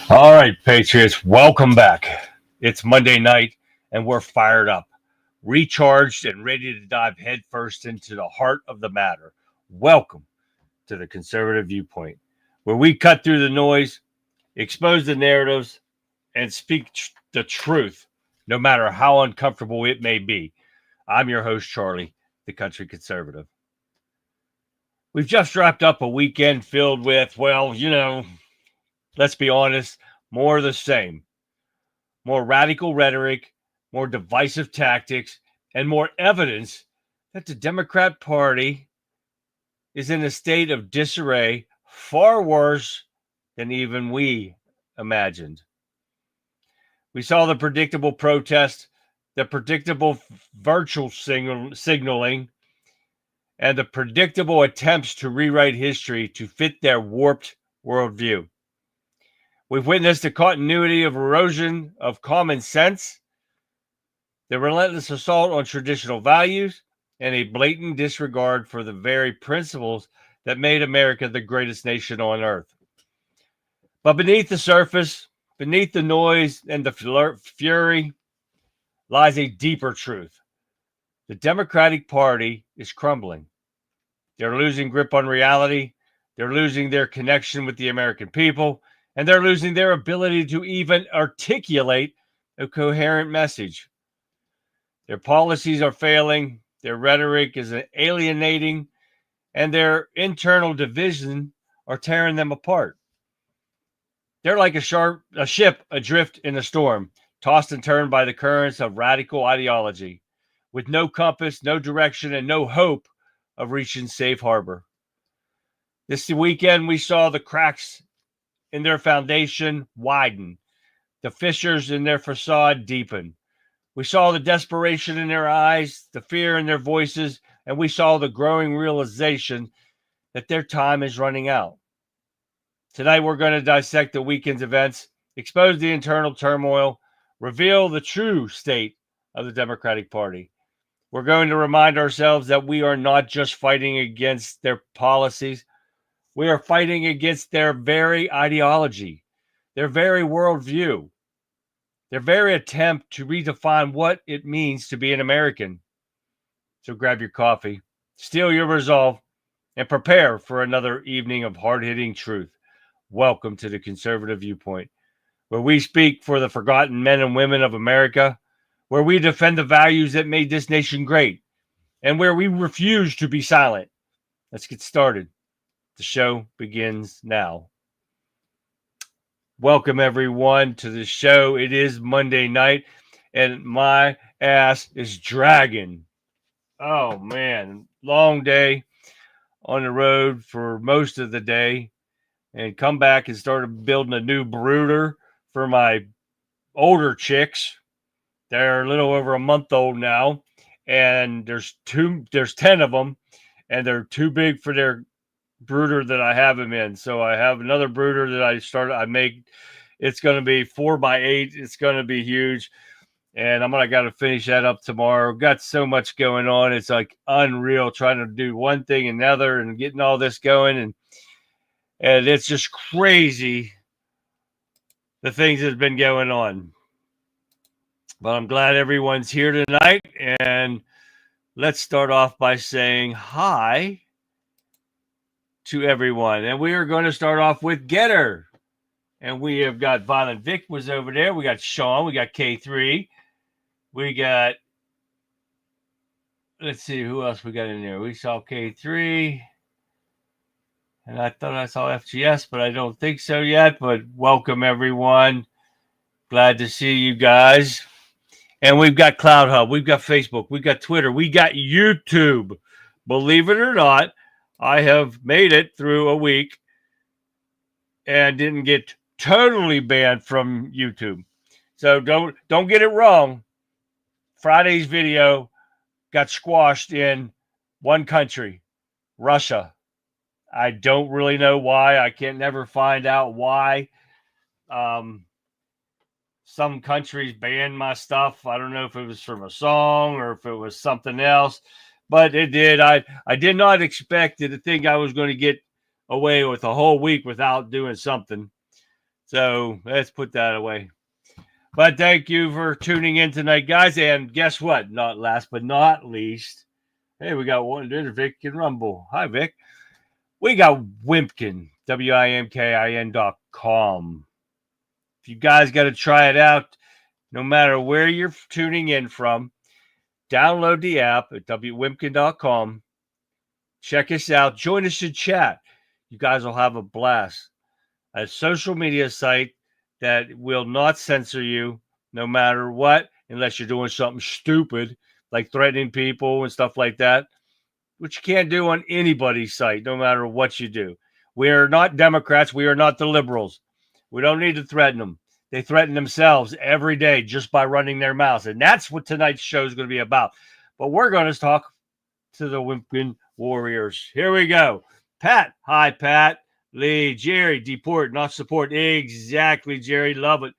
All right, Patriots, welcome back. It's Monday night, and we're fired up, recharged, and ready to dive headfirst into the heart of the matter. Welcome to the Conservative Viewpoint, where we cut through the noise, expose the narratives, and speak the truth, no matter how uncomfortable it may be. I'm your host, Charlie, the Country Conservative. We've just wrapped up a weekend filled with, let's be honest, more of the same. More radical rhetoric, more divisive tactics, and more evidence that the Democrat Party is in a state of disarray far worse than even we imagined. We saw the predictable protest, the predictable virtual signaling, and the predictable attempts to rewrite history to fit their warped worldview. We've witnessed the continuity of erosion of common sense, the relentless assault on traditional values, and a blatant disregard for the very principles that made America the greatest nation on earth. But beneath the surface, beneath the noise and the fury, lies a deeper truth. The Democratic Party is crumbling. They're losing grip on reality. They're losing their connection with the American people. And they're losing their ability to even articulate a coherent message. Their policies are failing, their rhetoric is alienating, and their internal division are tearing them apart. They're like a ship adrift in a storm, tossed and turned by the currents of radical ideology, with no compass, no direction, and no hope of reaching safe harbor. This weekend, we saw the cracks in their foundation widen, the fissures in their facade deepen. We saw the desperation in their eyes, the fear in their voices, and we saw the growing realization that their time is running out. Tonight, we're going to dissect the weekend's events, expose the internal turmoil, reveal the true state of the Democratic Party. We're going to remind ourselves that we are not just fighting against their policies. We are fighting against their very ideology, their very worldview, their very attempt to redefine what it means to be an American. So grab your coffee, steel your resolve, and prepare for another evening of hard-hitting truth. Welcome to the Conservative Viewpoint, where we speak for the forgotten men and women of America, where we defend the values that made this nation great, and where we refuse to be silent. Let's get started. The show begins now. Welcome, everyone, to the show. It is Monday night, and my ass is dragging. Oh, man. Long day on the road for most of the day, and come back and started building a new brooder for my older chicks. They're a little over a month old now, and there's 10 of them, and they're too big for their brooder that I have them in. So I have another brooder that I make. It's going to be 4x8. It's going to be huge. And I got to finish that up tomorrow. Got so much going on. It's like unreal trying to do one thing and another and getting all this going. And it's just crazy the things that have been going on. But I'm glad everyone's here tonight. And let's start off by saying hi to everyone. And we are going to start off with Getter. And we have got Violent Vic was over there. We got Sean. We got K3. We got, let's see, who else we got in there? We saw K3. And I thought I saw FGS, but I don't think so yet. But welcome, everyone. Glad to see you guys. And we've got Cloud Hub. We've got Facebook. We've got Twitter. We got YouTube. Believe it or not, I have made it through a week and didn't get totally banned from YouTube. So don't get it wrong. Friday's video got squashed in one country, Russia. I don't really know why. I can't never find out why. Some countries banned my stuff. I don't know if it was from a song or if it was something else. But it did. I did not expect to think I was going to get away with a whole week without doing something. So let's put that away. But thank you for tuning in tonight, guys. And guess what? Not last but not least, hey, we got one. There's Vic and Rumble. Hi, Vic. We got Wimkin, WIMKIN.com. If you guys got to try it out, no matter where you're tuning in from, download the app at WIMKIN.com. Check us out. Join us in chat. You guys will have a blast. A social media site that will not censor you no matter what, unless you're doing something stupid like threatening people and stuff like that, which you can't do on anybody's site, no matter what you do. We are not Democrats. We are not the liberals. We don't need to threaten them. They threaten themselves every day just by running their mouths. And that's what tonight's show is going to be about. But we're going to talk to the Wimpkin Warriors. Here we go. Pat. Hi, Pat. Lee. Jerry. Deport, not support. Exactly, Jerry. Love it.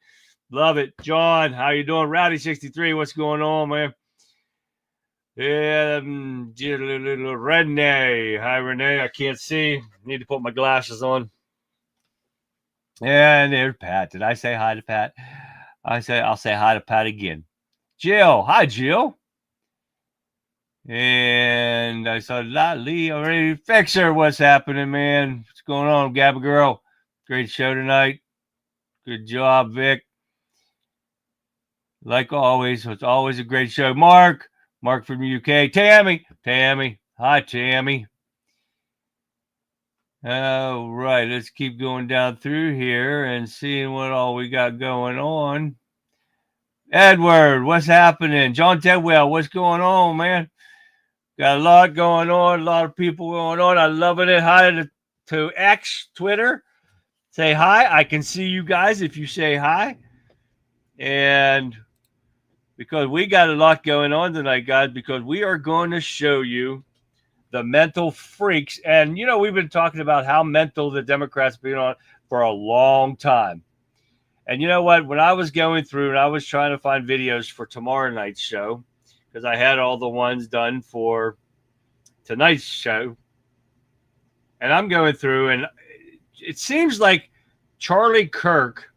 Love it. John, how you doing? Rowdy63, what's going on, man? Renee. Hi, Renee. I can't see. Need to put my glasses on. And there's Pat. Did I say hi to Pat? I'll say hi to Pat again. Jill. Hi, Jill. And I saw Lee already. Fixer, what's happening, man? What's going on, Gabba Girl? Great show tonight. Good job, Vic. Like always, it's always a great show. Mark from the UK. Tammy. Hi, Tammy. All right, let's keep going down through here and seeing what all we got going on. Edward, what's happening? John Tedwell, what's going on, man? Got a lot going on, a lot of people going on. I'm loving it. Hi to X, Twitter. Say hi. I can see you guys if you say hi. And because we got a lot going on tonight, guys, because we are going to show you the mental freaks. And, you know, we've been talking about how mental the Democrats have been on for a long time. And you know what? When I was going through and I was trying to find videos for tomorrow night's show, because I had all the ones done for tonight's show, and I'm going through, and it seems like Charlie Kirk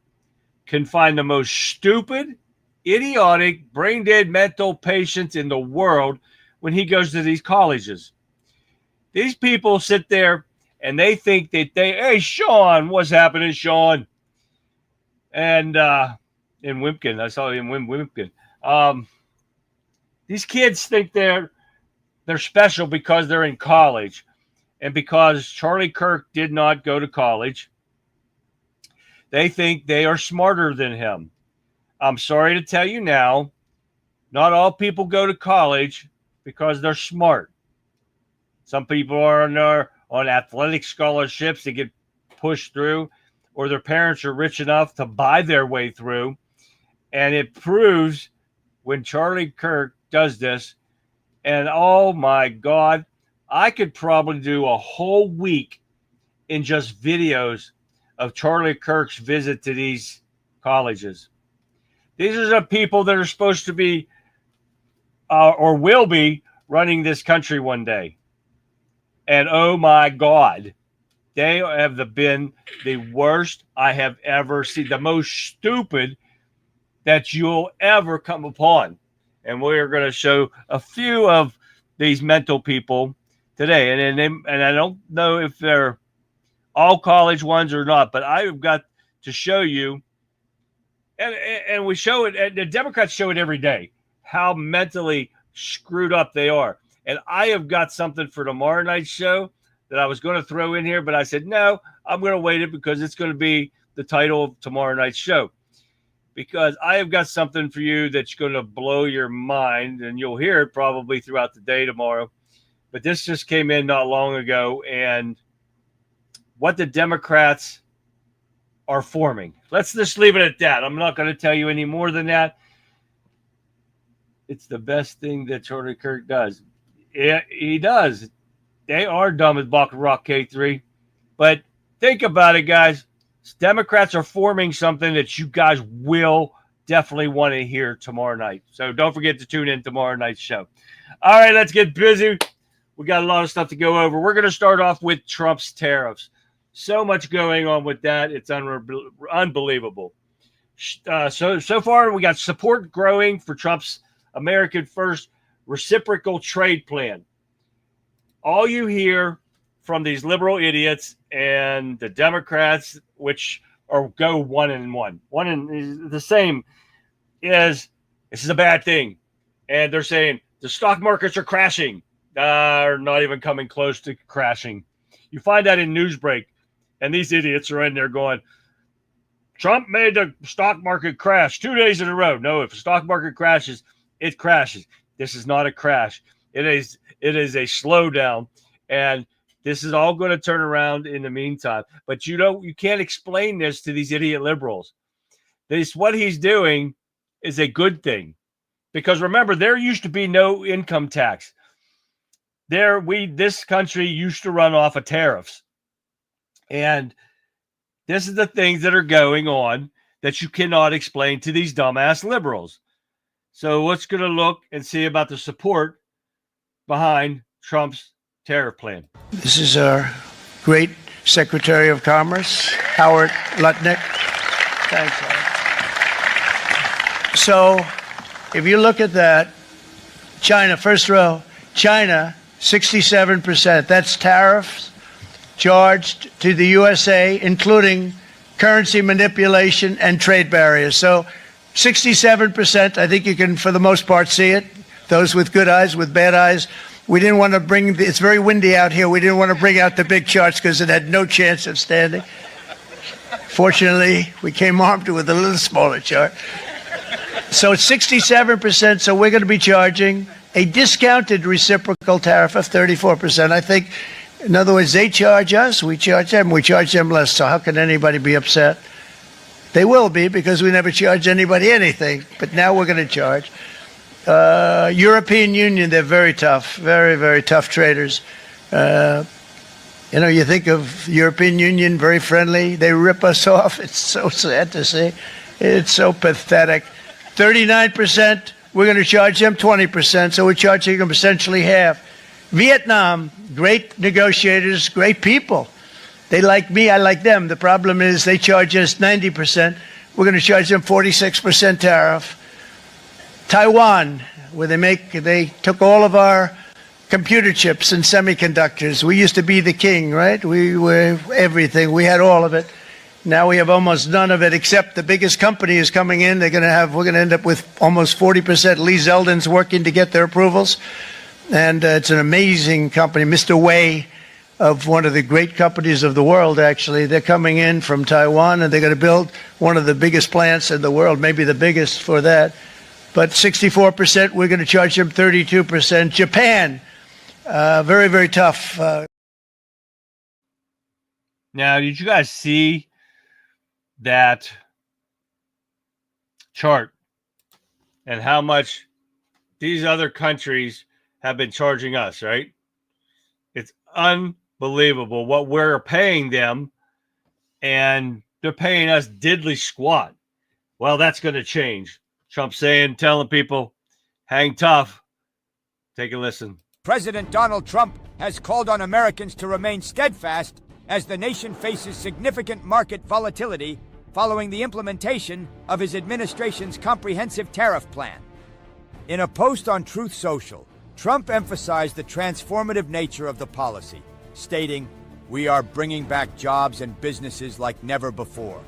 can find the most stupid, idiotic, brain-dead mental patients in the world when he goes to these colleges. These people sit there and they think that hey, Sean, what's happening, Sean? And in Wimpkin, I saw him in Wimpkin. These kids think they're special because they're in college. And because Charlie Kirk did not go to college, they think they are smarter than him. I'm sorry to tell you now, not all people go to college because they're smart. Some people are on athletic scholarships to get pushed through, or their parents are rich enough to buy their way through. And it proves when Charlie Kirk does this, and oh my God, I could probably do a whole week in just videos of Charlie Kirk's visit to these colleges. These are the people that are supposed to be or will be running this country one day. And oh my God, they have been the worst I have ever seen, the most stupid that you'll ever come upon. And we're going to show a few of these mental people today. And I don't know if they're all college ones or not, but I've got to show you, and we show it, and the Democrats show it every day, how mentally screwed up they are. And I have got something for tomorrow night's show that I was going to throw in here, but I said, no, I'm going to wait it because it's going to be the title of tomorrow night's show. Because I have got something for you that's going to blow your mind, and you'll hear it probably throughout the day tomorrow. But this just came in not long ago, and what the Democrats are forming. Let's just leave it at that. I'm not going to tell you any more than that. It's the best thing that Charlie Kirk does. Yeah, he does. They are dumb as Bach Rock K3. But think about it, guys. Democrats are forming something that you guys will definitely want to hear tomorrow night. So don't forget to tune in tomorrow night's show. All right, let's get busy. We got a lot of stuff to go over. We're going to start off with Trump's tariffs. So much going on with that. It's unbelievable. So far, we got support growing for Trump's American First reciprocal trade plan. All you hear from these liberal idiots and the Democrats, which go one and the same, is this is a bad thing. And they're saying the stock markets are crashing, or not even coming close to crashing. You find that in Newsbreak, and these idiots are in there going, Trump made the stock market crash 2 days in a row. No, if the stock market crashes, it crashes. This is not a crash. It is a slowdown, and this is all going to turn around in the meantime. But you can't explain this to these idiot liberals. What he's doing is a good thing, because remember, there used to be no income tax. This country used to run off of tariffs, and this is the things that are going on that you cannot explain to these dumbass liberals. So let's going to look and see about the support behind Trump's tariff plan. This is our great Secretary of Commerce, Howard Lutnick. Thanks, Howard. So if you look at that, China, first row, China, 67%. That's tariffs charged to the USA, including currency manipulation and trade barriers. So 67%, I think you can, for the most part, see it. Those with good eyes, with bad eyes. We didn't want to it's very windy out here. We didn't want to bring out the big charts because it had no chance of standing. Fortunately, we came armed with a little smaller chart. So it's 67%, so we're going to be charging a discounted reciprocal tariff of 34%. I think, in other words, they charge us, we charge them less. So how can anybody be upset? They will be, because we never charge anybody anything. But now we're going to charge. European Union, they're very tough, very, very tough traders. You think of European Union, very friendly. They rip us off. It's so sad to see. It's so pathetic. 39%, we're going to charge them 20%. So we're charging them essentially half. Vietnam, great negotiators, great people. They like me, I like them. The problem is they charge us 90%. We're going to charge them 46% tariff. Taiwan, where they took all of our computer chips and semiconductors. We used to be the king, right? We were everything. We had all of it. Now we have almost none of it, except the biggest company is coming in. We're going to end up with almost 40%. Lee Zeldin's working to get their approvals. And it's an amazing company. Mr. Wei, of one of the great companies of the world, actually. They're coming in from Taiwan, and they're going to build one of the biggest plants in the world, maybe the biggest for that. But 64%, we're going to charge them 32%. Japan, very, very tough. Now, did you guys see that chart and how much these other countries have been charging us, right? It's unbelievable what we're paying them, and they're paying us diddly squat. Well, that's going to change. Trump telling people, hang tough. Take a listen. President Donald Trump has called on Americans to remain steadfast as the nation faces significant market volatility following the implementation of his administration's comprehensive tariff plan. In a post on Truth Social, Trump emphasized the transformative nature of the policy, stating, "We are bringing back jobs and businesses like never before.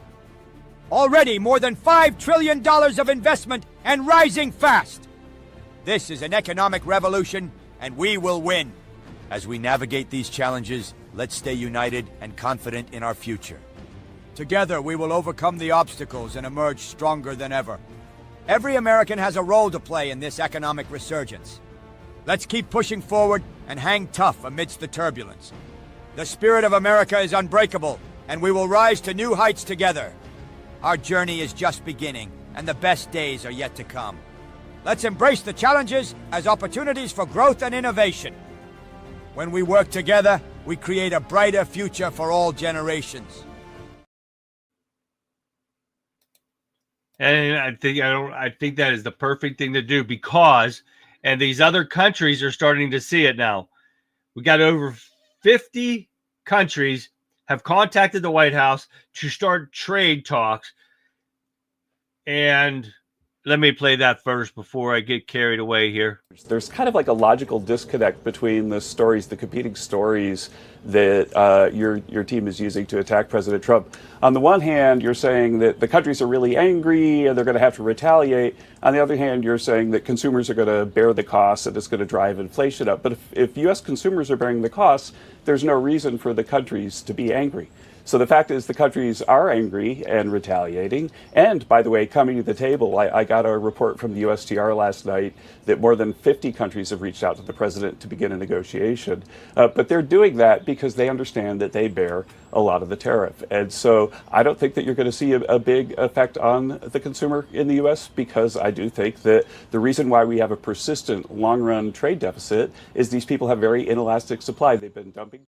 Already more than $5 trillion of investment and rising fast. This is an economic revolution, and we will win. As we navigate these challenges, let's stay united and confident in our future. Together, we will overcome the obstacles and emerge stronger than ever. Every American has a role to play in this economic resurgence. Let's keep pushing forward and hang tough amidst the turbulence. The spirit of America is unbreakable, and we will rise to new heights together. Our journey is just beginning, and the best days are yet to come. Let's embrace the challenges as opportunities for growth and innovation. When we work together, we create a brighter future for all generations." And I think that is the perfect thing to do, because, and these other countries are starting to see it now. We got over 50 countries have contacted the White House to start trade talks. And let me play that first before I get carried away here. There's kind of like a logical disconnect between the stories, the competing stories that your team is using to attack President Trump. On the one hand, you're saying that the countries are really angry and they're going to have to retaliate. On the other hand, you're saying that consumers are going to bear the costs and it's going to drive inflation up. But if U.S. consumers are bearing the costs, there's no reason for the countries to be angry. So the fact is the countries are angry and retaliating. And by the way, coming to the table, I got a report from the USTR last night that more than 50 countries have reached out to the president to begin a negotiation. But they're doing that because they understand that they bear a lot of the tariff. And so I don't think that you're going to see a big effect on the consumer in the U.S. because I do think that the reason why we have a persistent long-run trade deficit is these people have very inelastic supply. They've been dumping.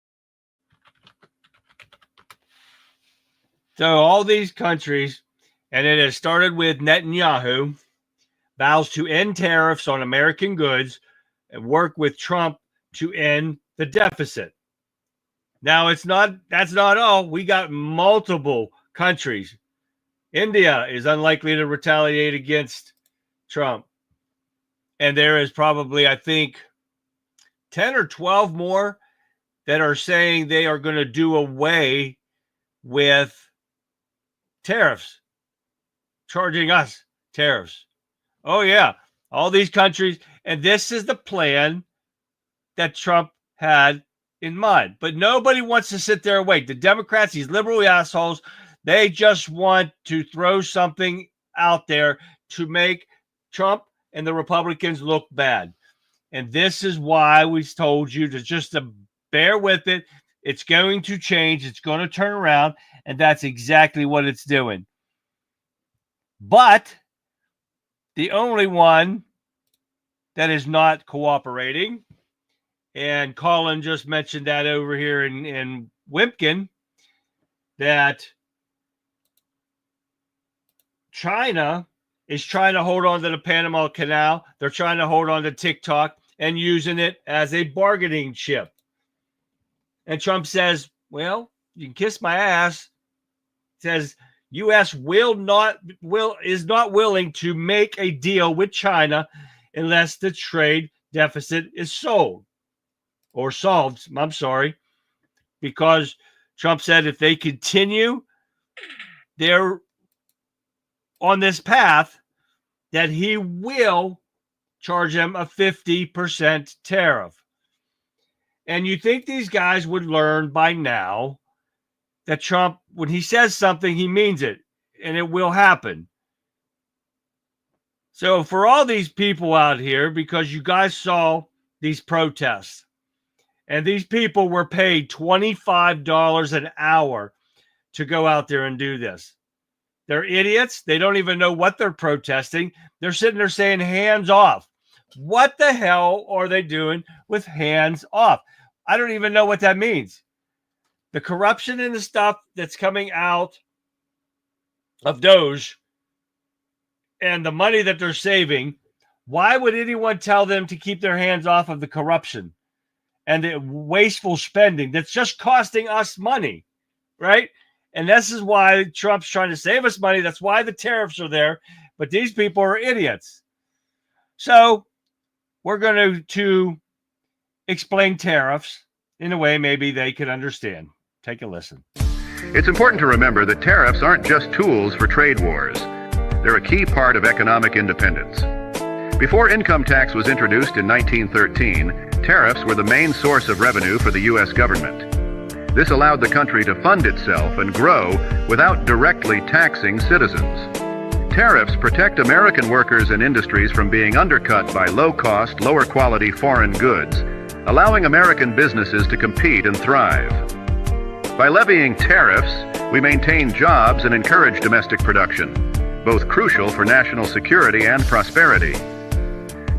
So all these countries, and it has started with Netanyahu, vows to end tariffs on American goods and work with Trump to end the deficit. Now, that's not all. We got multiple countries. India is unlikely to retaliate against Trump. And there is probably, I think, 10 or 12 more that are saying they are going to do away with tariffs, charging us tariffs. Oh, yeah, all these countries. And this is the plan that Trump had in mind. But nobody wants to sit there and wait. The Democrats, these liberal assholes, they just want to throw something out there to make Trump and the Republicans look bad. And this is why we told you to bear with it. It's going to change. It's going to turn around. And that's exactly what it's doing. But the only one that is not cooperating, and Colin just mentioned that over here in Wimpkin, that China is trying to hold on to the Panama Canal. They're trying to hold on to TikTok and using it as a bargaining chip. And Trump says, well, you can kiss my ass. Says U.S. is not willing to make a deal with China unless the trade deficit is solved. I'm sorry, because Trump said if they continue they're on this path, that he will charge them a 50% tariff. And you think these guys would learn by now that Trump, when he says something, he means it, and it will happen. So for all these people out here, because you guys saw these protests, and these people were paid $25 an hour to go out there and do this. They're idiots. They don't even know what they're protesting. They're sitting there saying hands off. What the hell are they doing with hands off? I don't even know what that means. The corruption and the stuff that's coming out of Doge and the money that they're saving, why would anyone tell them to keep their hands off of the corruption and the wasteful spending that's just costing us money, right? And this is why Trump's trying to save us money. That's why the tariffs are there. But these people are idiots. So we're going to explain tariffs in a way maybe they can understand. Take a listen. It's important to remember that tariffs aren't just tools for trade wars. They're a key part of economic independence. Before income tax was introduced in 1913, tariffs were the main source of revenue for the U.S. government. This allowed the country to fund itself and grow without directly taxing citizens. Tariffs protect American workers and industries from being undercut by low-cost, lower-quality foreign goods, allowing American businesses to compete and thrive. By levying tariffs, we maintain jobs and encourage domestic production, both crucial for national security and prosperity.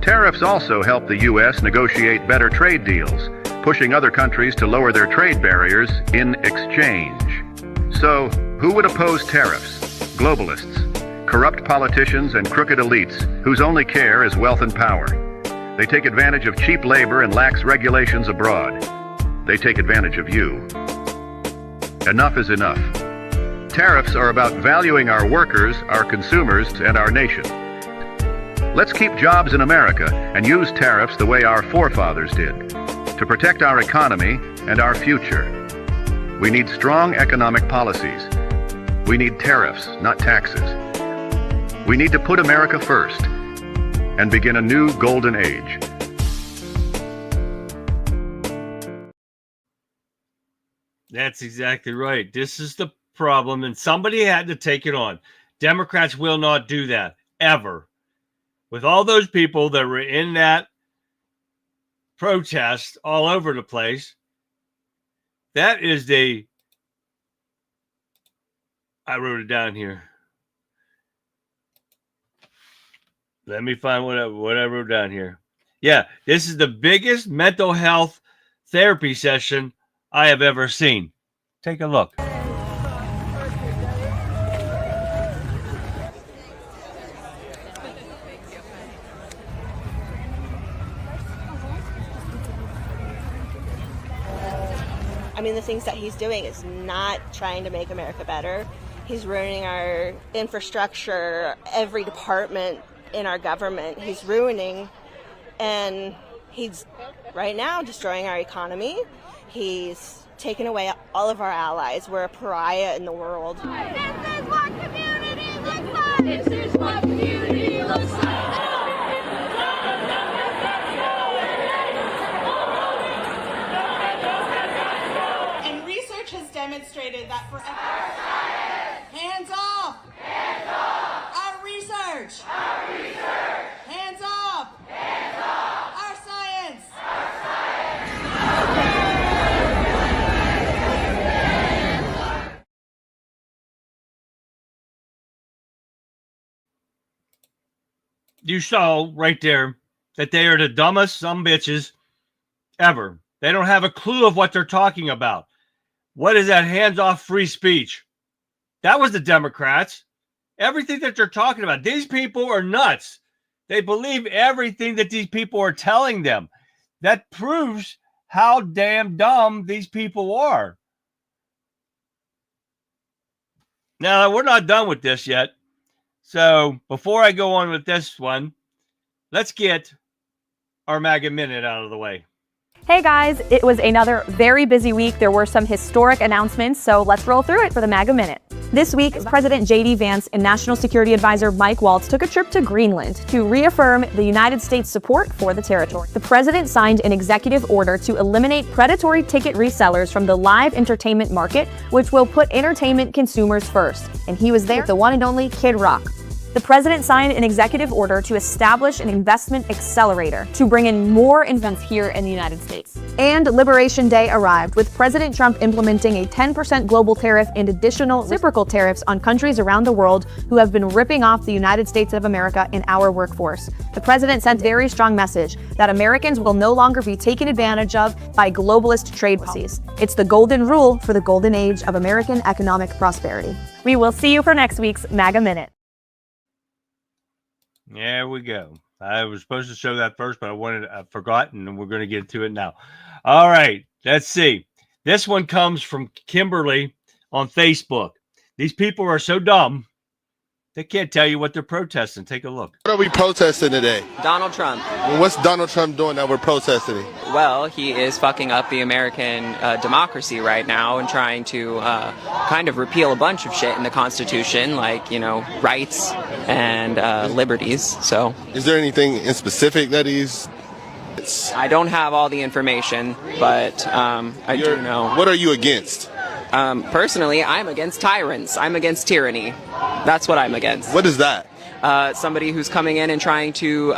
Tariffs also help the U.S. negotiate better trade deals, pushing other countries to lower their trade barriers in exchange. So, who would oppose tariffs? Globalists, corrupt politicians, and crooked elites whose only care is wealth and power. They take advantage of cheap labor and lax regulations abroad. They take advantage of you. Enough is enough. Tariffs are about valuing our workers, our consumers, and our nation. Let's keep jobs in America and use tariffs the way our forefathers did, to protect our economy and our future. We need strong economic policies. We need tariffs, not taxes. We need to put America first and begin a new golden age. That's exactly right. This is the problem, and somebody had to take it on. Democrats will not do that, ever. With all those people that were in that protest all over the place, that is I wrote it down here. Let me find what I wrote down here. Yeah, this is the biggest mental health therapy session I have ever seen. Take a look. I mean, the things that he's doing is not trying to make America better. He's ruining our infrastructure, every department in our government. He's ruining, and he's right now destroying our economy. He's taken away all of our allies. We're a pariah in the world. This is what community looks like. This is what community looks like. Demonstrated that for hands off, our research, hands off, our science. You saw right there that they are the dumbest sumbitches ever. They don't have a clue of what they're talking about. What is that hands-off free speech? That was the Democrats. Everything that they're talking about. These people are nuts. They believe everything that these people are telling them. That proves how damn dumb these people are. Now, we're not done with this yet. So before I go on with this one, let's get our MAGA Minute out of the way. Hey guys, it was another very busy week. There were some historic announcements, so let's roll through it for the MAGA Minute. This week, President J.D. Vance and National Security Advisor Mike Waltz took a trip to Greenland to reaffirm the United States' support for the territory. The president signed an executive order to eliminate predatory ticket resellers from the live entertainment market, which will put entertainment consumers first. And he was there with the one and only Kid Rock. The president signed an executive order to establish an investment accelerator to bring in more investments here in the United States. And Liberation Day arrived, with President Trump implementing a 10% global tariff and additional reciprocal tariffs on countries around the world who have been ripping off the United States of America and our workforce. The president sent a very strong message that Americans will no longer be taken advantage of by globalist trade policies. It's the golden rule for the golden age of American economic prosperity. We will see you for next week's MAGA Minute. There we go. I was supposed to show that first, but I forgot, and we're going to get to it now. All right, let's see. This one comes from Kimberly on Facebook. These people are so dumb, they can't tell you what they're protesting. Take a look. What are we protesting today? Donald Trump. Well, what's Donald Trump doing that we're protesting? Well, he is fucking up the American democracy right now and trying to kind of repeal a bunch of shit in the Constitution, like, you know, rights and liberties. So, is there anything in specific that he's... I don't have all the information, but I do know. What are you against? Personally, I'm against tyrants. I'm against tyranny. That's what I'm against. What is that? Somebody who's coming in and trying to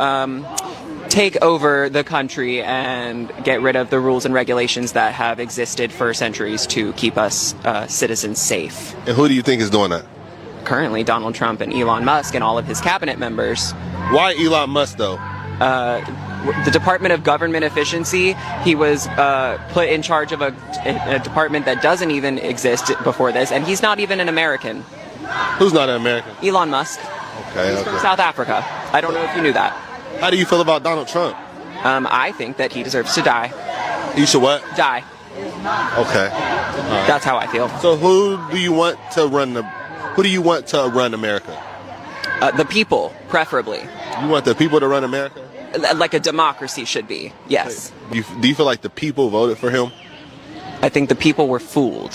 take over the country and get rid of the rules and regulations that have existed for centuries to keep us citizens safe. And who do you think is doing that? Currently, Donald Trump and Elon Musk and all of his cabinet members. Why Elon Musk, though? The Department of Government Efficiency, he was put in charge of a department that doesn't even exist before this, and he's not even an American. Who's not an American? Elon Musk. Okay, He's from South Africa. I don't know if you knew that. How do you feel about Donald Trump? I think that he deserves to die. You should what? Die. Okay. That's how I feel. So who do you want to run America? The people, preferably. You want the people to run America? Like a democracy should be, yes. Do you feel like the people voted for him? I think the people were fooled.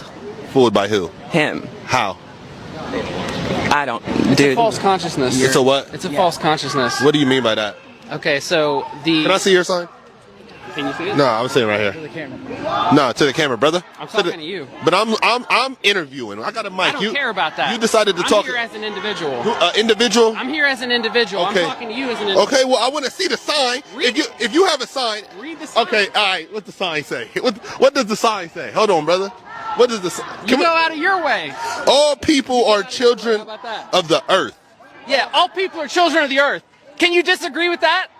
Fooled by who? Him. How? I don't, It's dude. a false consciousness. It's a what? It's a false consciousness. What do you mean by that? Okay, so Can I see your sign? Can you see it? No, I'm sitting right here. To the camera. No, to the camera, brother. I'm talking to you. But I'm interviewing. I got a mic. I don't care about that. You decided to I'm talk. I'm here as an individual. Individual? I'm here as an individual. Okay. I'm talking to you as an individual. Okay, well, I want to see the sign. If you have a sign. Read the sign. Okay, all right. What's the sign say? What does the sign say? Hold on, brother. What does the sign? You go out of your way. All people are children of the earth. Yeah, all people are children of the earth. Can you disagree with that?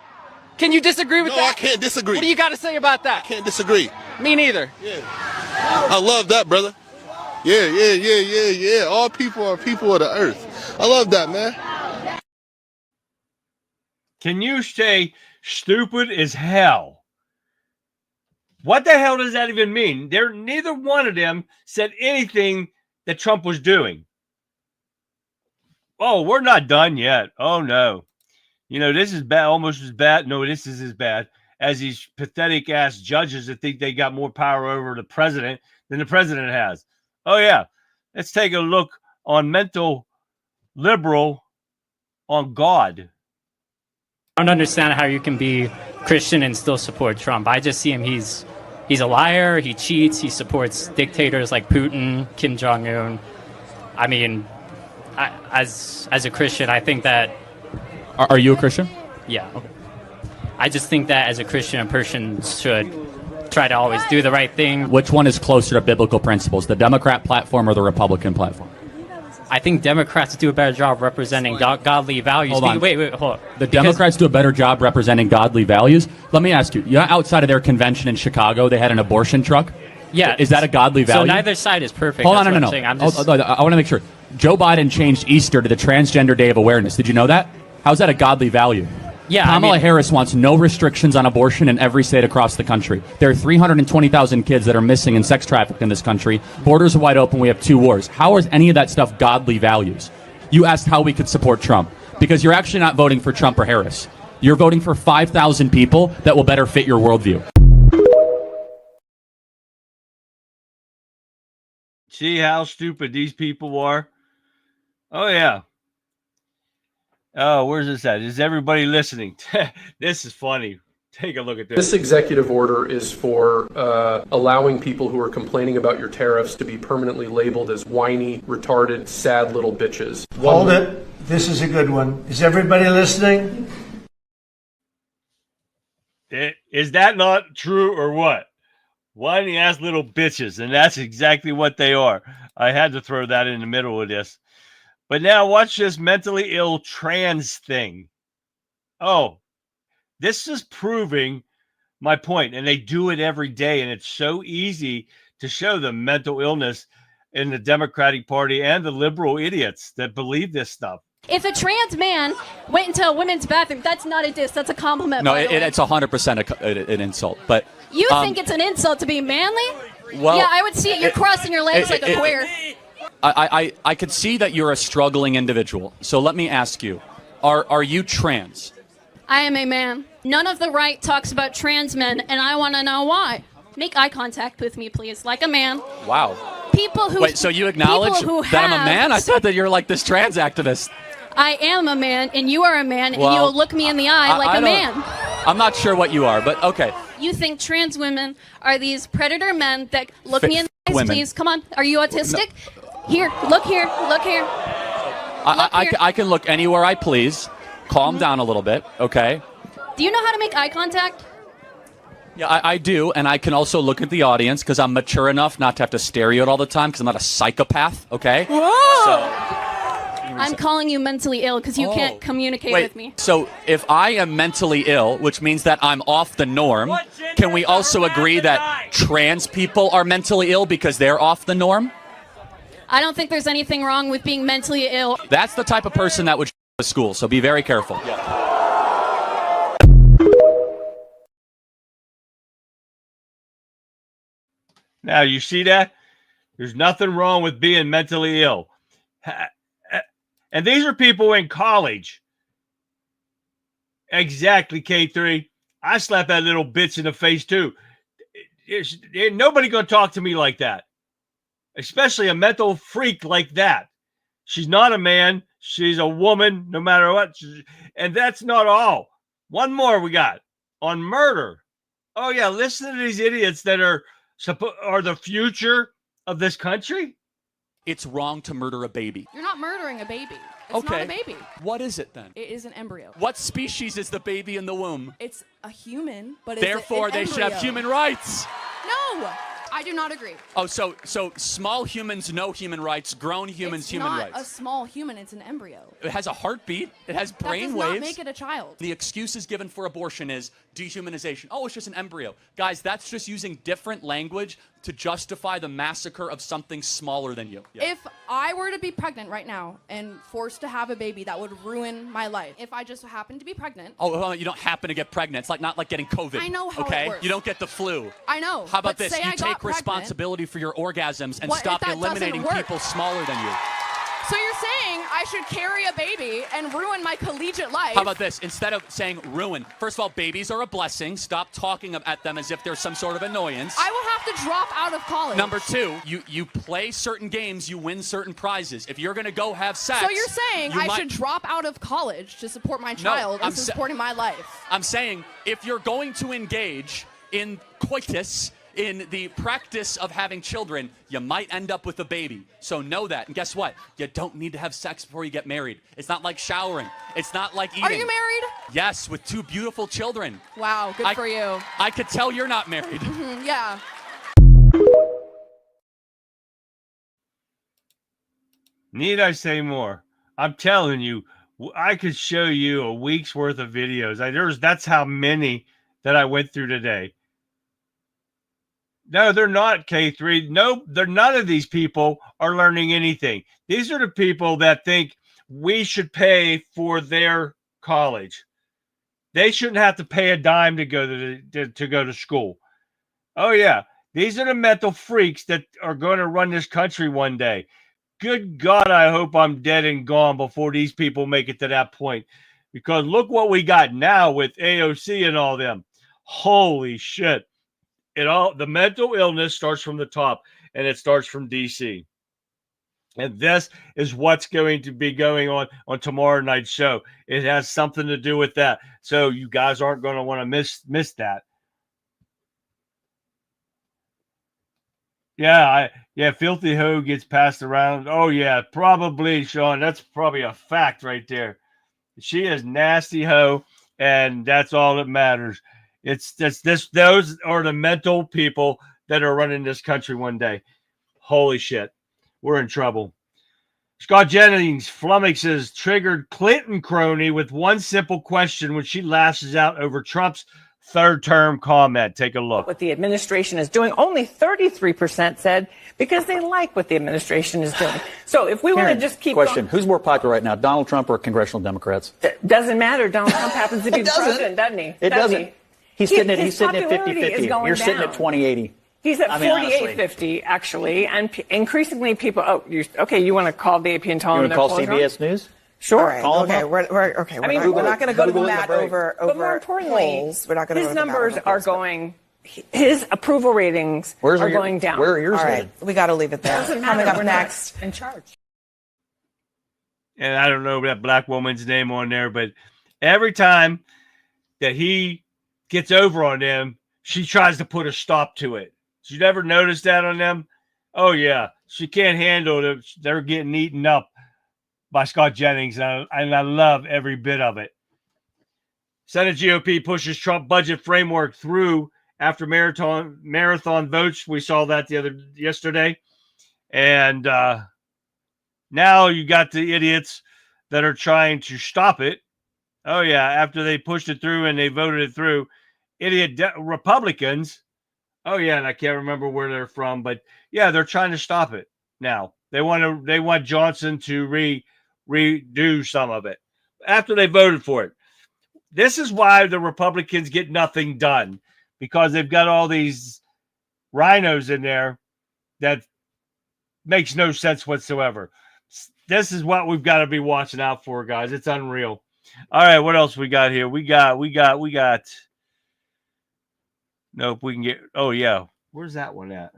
Can you disagree with that? No, I can't disagree. What do you got to say about that? Can't disagree. Me neither. Yeah. I love that, brother. Yeah. All people are people of the earth. I love that, man. Can you say stupid as hell? What the hell does that even mean? Neither one of them said anything that Trump was doing. Oh, we're not done yet. Oh, no. You know, this is bad, almost as bad. No, this is as bad as these pathetic ass judges that think they got more power over the president than the president has. Oh, yeah. Let's take a look on mental liberal on God. I don't understand how you can be Christian and still support Trump. I just see him. He's a liar. He cheats. He supports dictators like Putin, Kim Jong-un. I mean, as a Christian, I think that. Are you a Christian? Yeah. Okay. I just think that as a Christian, a person should try to always do the right thing. Which one is closer to biblical principles, the Democrat platform or the Republican platform? I think Democrats do a better job representing godly values. Hold on. Wait, hold on. The Democrats do a better job representing godly values? Let me ask you, outside of their convention in Chicago, they had an abortion truck? Yeah. Is that a godly value? So neither side is perfect. Hold on, That's no. what I'm I saying. want to make sure. Joe Biden changed Easter to the Transgender Day of Awareness. Did you know that? How's that a godly value? Yeah, Kamala Harris wants no restrictions on abortion in every state across the country. There are 320,000 kids that are missing and sex trafficked in this country. Borders are wide open. We have 2 wars. How is any of that stuff godly values? You asked how we could support Trump. Because you're actually not voting for Trump or Harris. You're voting for 5,000 people that will better fit your worldview. See how stupid these people are? Oh, yeah. Oh, where's this at? Is everybody listening? This is funny. Take a look at this. This executive order is for allowing people who are complaining about your tariffs to be permanently labeled as whiny, retarded, sad little bitches. Hold it. This is a good one. Is everybody listening? Is that not true or what? Whiny ass little bitches. And that's exactly what they are. I had to throw that in the middle of this. But now watch this mentally ill trans thing. Oh, this is proving my point. And they do it every day. And it's so easy to show the mental illness in the Democratic Party and the liberal idiots that believe this stuff. If a trans man went into a women's bathroom, that's not a diss. That's a compliment. No, by the way. it's 100% an insult. But You think it's an insult to be manly? Well, yeah, I would see it. You're crossing your legs like a queer. I could see that you're a struggling individual. So let me ask you, are you trans? I am a man. None of the right talks about trans men, and I want to know why. Make eye contact with me, please, like a man. Wow. People who Wait, so you acknowledge that I'm a man? I thought that you're like this trans activist. I am a man, and you are a man, and Well, you will look me in the eye like a man. I'm not sure what you are, but okay. You think trans women are these predator men that look me in the eyes, women. please? Come on. Are you autistic? Here, look here, look here. I can look anywhere I please. Calm down a little bit, okay? Do you know how to make eye contact? Yeah, I do, and I can also look at the audience because I'm mature enough not to have to stare you at all the time because I'm not a psychopath, okay? I'm calling you mentally ill because you can't communicate with me. So if I am mentally ill, which means that I'm off the norm, can we also agree that trans people are mentally ill because they're off the norm? I don't think there's anything wrong with being mentally ill. That's the type of person that would to school, so be very careful. Now, you see that? There's nothing wrong with being mentally ill. And these are people in college. Exactly, K3. I slapped that little bitch in the face too. Ain't nobody going to talk to me like that, especially a mental freak like that. She's not a man. She's a woman, no matter what. And that's not all. One more we got on murder. Oh, yeah. Listen to these idiots that are the future of this country. It's wrong to murder a baby. You're not murdering a baby. It's not a baby. What is it then? It is an embryo. What species is the baby in the womb? It's a human, but therefore an they should have human rights. No, I do not agree. Oh, so small humans, no human rights. Grown humans, human rights. It's not a small human. It's an embryo. It has a heartbeat. It has brain waves. That does not make it a child. The excuses given for abortion is dehumanization. Oh, it's just an embryo. Guys, that's just using different language to justify the massacre of something smaller than you. Yeah. If I were to be pregnant right now and forced to have a baby, that would ruin my life. If I just happened to be pregnant. Oh, you don't happen to get pregnant. It's not like getting COVID. I know how it works. You don't get the flu. I know. How about this? Say You I take got responsibility for your orgasms and what stop if that eliminating doesn't work? people smaller than you. So you're saying I should carry a baby and ruin my collegiate life? How about this? Instead of saying ruin, first of all, babies are a blessing. Stop talking at them as if they're some sort of annoyance. I will have to drop out of college. Number two, you play certain games, you win certain prizes. If you're going to go have sex... So you're saying I should drop out of college to support my child instead of supporting my life? I'm saying if you're going to engage in coitus, in the practice of having children, you might end up with a baby. So know that. And guess what? You don't need to have sex before you get married. It's not like showering. It's not like eating. Are you married? Yes, with 2 beautiful children. Wow, good for you. I could tell you're not married. Yeah. Need I say more? I'm telling you, I could show you a week's worth of videos. That's how many that I went through today. No, they're not, K3. No, none of these people are learning anything. These are the people that think we should pay for their college. They shouldn't have to pay a dime to go to school. Oh, yeah. These are the mental freaks that are going to run this country one day. Good God, I hope I'm dead and gone before these people make it to that point. Because look what we got now with AOC and all them. Holy shit. The mental illness starts from the top, and it starts from DC. And this is what's going to be going on tomorrow night's show. It has something to do with that. So you guys aren't going to want to miss that. Yeah, Filthy Ho gets passed around. Oh, yeah, probably, Sean. That's probably a fact right there. She is nasty ho, and that's all that matters. It's just those are the mental people that are running this country one day. Holy shit. We're in trouble. Scott Jennings flummoxes triggered Clinton crony with one simple question when she lashes out over Trump's third-term comment. Take a look. What the administration is doing, only 33% said because they like what the administration is doing. So if we want to just keep question, who's more popular right now, Donald Trump or congressional Democrats? Doesn't matter. Donald Trump happens to be the president, doesn't he? It doesn't. He's sitting at 50-50. You're sitting at 20-80. He's at 48-50, actually, and increasingly people. Okay. You want to call the AP and tell them? You want to call CBS News? Sure. Right. Okay. We're not going to go to the mat over more importantly, polls. We're not going to. His numbers are going. His approval ratings are going down. Where are yours headed? We got to leave it there. Coming up next. In charge. And I don't know that black woman's name on there, but every time that he gets over on them, she tries to put a stop to it. You never noticed that on them? Oh, yeah. She can't handle it. They're getting eaten up by Scott Jennings, and I love every bit of it. Senate GOP pushes Trump budget framework through after marathon votes. We saw that yesterday. And now you got the idiots that are trying to stop it. Oh, yeah, after they pushed it through and they voted it through. Idiot Republicans. Oh, yeah, and I can't remember where they're from, but yeah, they're trying to stop it now. They want Johnson to redo some of it after they voted for it. This is why the Republicans get nothing done, because they've got all these rhinos in there that makes no sense whatsoever. This is what we've got to be watching out for, guys. It's unreal. All right, what else we got here? We got. Nope, we can get. Oh yeah, where's that one at?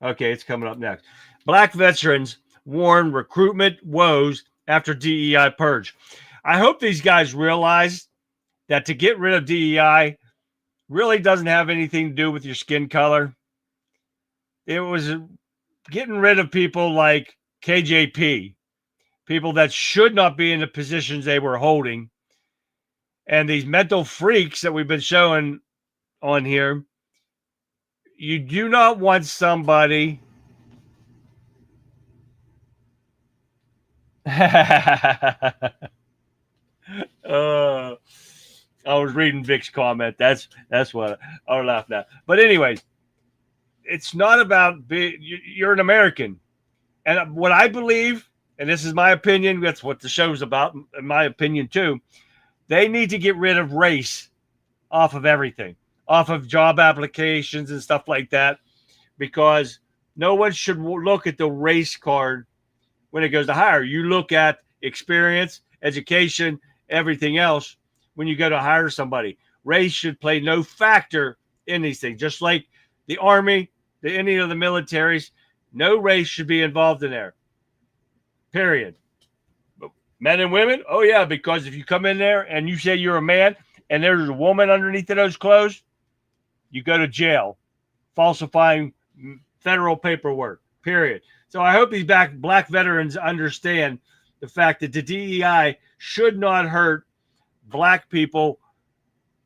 Okay, it's coming up next. Black veterans warn recruitment woes after DEI purge. I hope these guys realize that to get rid of DEI really doesn't have anything to do with your skin color. It was getting rid of people like KJP, people that should not be in the positions they were holding, and these mental freaks that we've been showing on here. You do not want somebody I was reading Vic's comment. That's what I was laughing at. But anyways, it's not about you're an American. And what I believe, and this is my opinion, that's what the show's about, in my opinion too, they need to get rid of race off of everything, off of job applications and stuff like that, because no one should look at the race card when it goes to hire. You look at experience, education, everything else when you go to hire somebody. Race should play no factor in these things. Just like the Army, any of the militaries, no race should be involved in there. Period. But men and women, oh yeah, because if you come in there and you say you're a man and there's a woman underneath of those clothes, you go to jail, falsifying federal paperwork. Period. So I hope these black veterans understand the fact that the DEI should not hurt black people,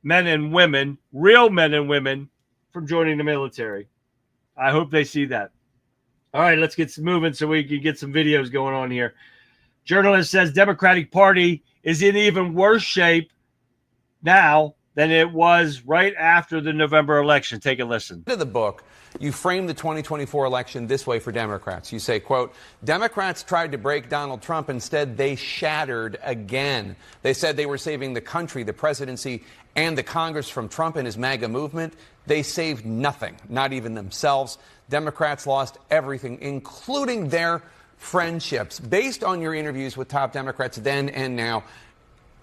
men and women, real men and women, from joining the military. I hope they see that. All right, let's get moving so we can get some videos going on here. Journalist says Democratic Party is in even worse shape now than it was right after the November election. Take a listen. To the book, you frame the 2024 election this way for Democrats. You say, quote, Democrats tried to break Donald Trump. Instead, they shattered again. They said they were saving the country, the presidency, and the Congress from Trump and his MAGA movement. They saved nothing, not even themselves. Democrats lost everything, including their friendships. Based on your interviews with top Democrats then and now,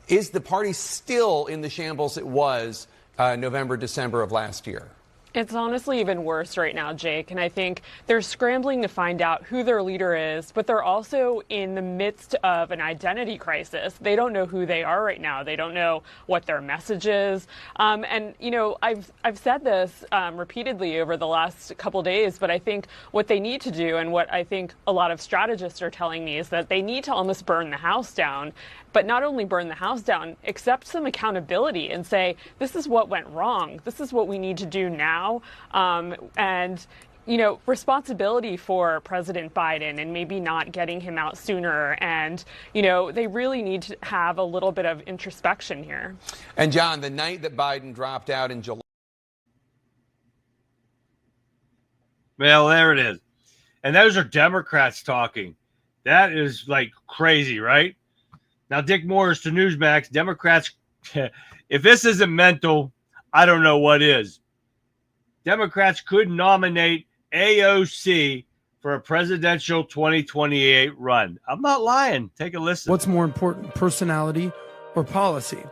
is the party still in the shambles it was November, December of last year? It's honestly even worse right now, Jake, and I think they're scrambling to find out who their leader is, but they're also in the midst of an identity crisis. They don't know who they are right now. They don't know what their message is. And, you know, I've said this repeatedly over the last couple days, but I think what they need to do, and what I think a lot of strategists are telling me, is that they need to almost burn the house down. But not only burn the house down, accept some accountability and say, this is what went wrong. This is what we need to do now. And, you know, responsibility for President Biden and maybe not getting him out sooner. And, you know, they really need to have a little bit of introspection here. And, John, the night that Biden dropped out in July. Well, there it is. And those are Democrats talking. That is like crazy, right? Now, Dick Morris to Newsmax, Democrats, if this isn't mental, I don't know what is. Democrats could nominate AOC for a presidential 2028 run. I'm not lying. Take a listen. What's more important, personality or policy?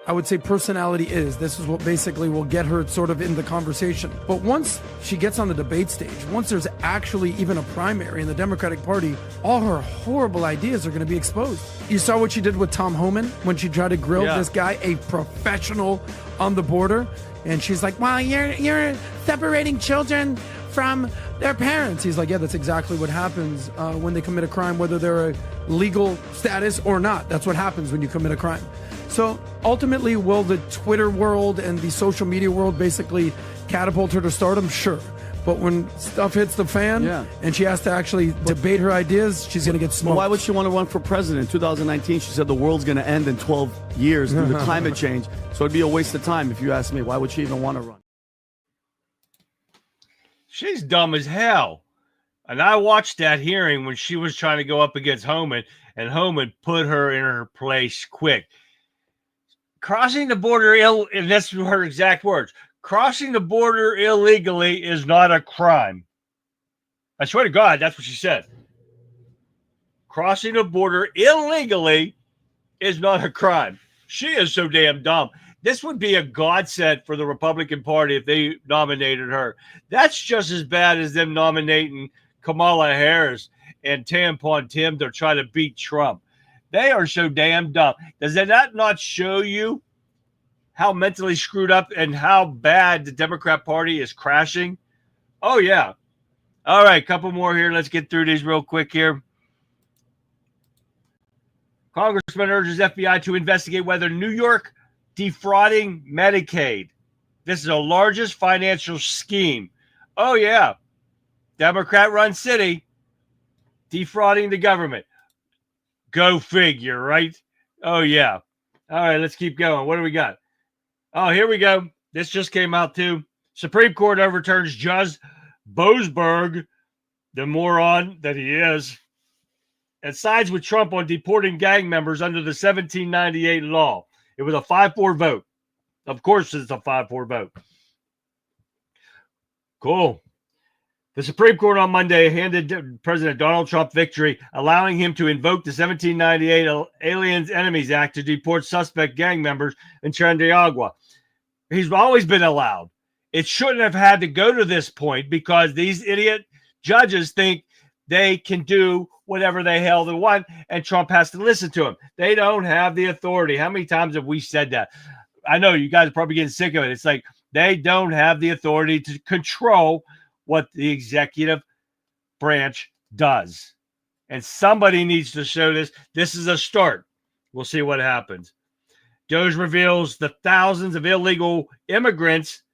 I would say personality is. This is what basically will get her sort of in the conversation. But once she gets on the debate stage, once there's actually even a primary in the Democratic Party, all her horrible ideas are going to be exposed. You saw what she did with Tom Homan when she tried to grill this guy, a professional on the border. And she's like, well, you're separating children from their parents. He's like, yeah, that's exactly what happens when they commit a crime, whether they're a legal status or not. That's what happens when you commit a crime. So ultimately, will the Twitter world and the social media world basically catapult her to stardom? Sure. But when stuff hits the fan and she has to actually debate her ideas, she's going to get smoked. Well, why would she want to run for president? In 2019, she said the world's going to end in 12 years due to climate change. So it'd be a waste of time if you ask me. Why would she even want to run? She's dumb as hell. And I watched that hearing when she was trying to go up against Homan, and Homan put her in her place quick. Crossing the border, and that's her exact words, crossing the border illegally is not a crime. I swear to God, that's what she said. Crossing a border illegally is not a crime. She is so damn dumb. This would be a godsend for the Republican Party if they nominated her. That's just as bad as them nominating Kamala Harris and Tampon Tim to try to beat Trump. They are so damn dumb. Does that not show you how mentally screwed up and how bad the Democrat Party is crashing? Oh, yeah. All right, couple more here. Let's get through these real quick here. Congressman urges FBI to investigate whether New York defrauding Medicaid. This is the largest financial scheme. Oh, yeah. Democrat-run city defrauding the government. Go figure, right? Oh, yeah. All right, let's keep going. What do we got? Oh, here we go. This just came out, too. Supreme Court overturns Judge Boasberg, the moron that he is, and sides with Trump on deporting gang members under the 1798 law. It was a 5-4 vote. Of course, it's a 5-4 vote. Cool. The Supreme Court on Monday handed President Donald Trump victory, allowing him to invoke the 1798 Aliens Enemies Act to deport suspect gang members in Trinidad. He's always been allowed. It shouldn't have had to go to this point because these idiot judges think they can do whatever the hell they want, and Trump has to listen to them. They don't have the authority. How many times have we said that? I know you guys are probably getting sick of it. It's like they don't have the authority to control what the executive branch does. And somebody needs to show this. This is a start. We'll see what happens. DOJ reveals the thousands of illegal immigrants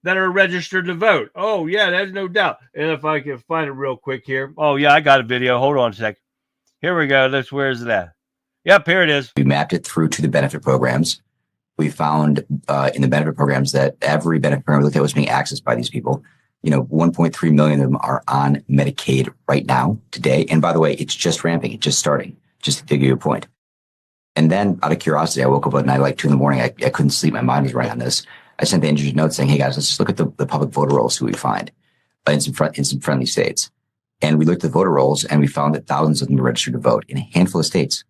that are registered to vote. Oh, yeah, there's no doubt. And if I can find it real quick here. Oh, yeah, I got a video. Hold on a sec. Here we go. Where's that? Yep, here it is. We mapped it through to the benefit programs. We found in the benefit programs that every benefit program we looked at was being accessed by these people. 1.3 million of them are on Medicaid right now, today. And by the way, it's just ramping. It's just starting, just to give you a point. And then out of curiosity, I woke up at night like 2 a.m. I couldn't sleep. My mind was running on this. I sent the engineer note saying, hey guys, let's just look at the public voter rolls, see what we find in some friendly states. And we looked at the voter rolls and we found that thousands of them were registered to vote in a handful of states.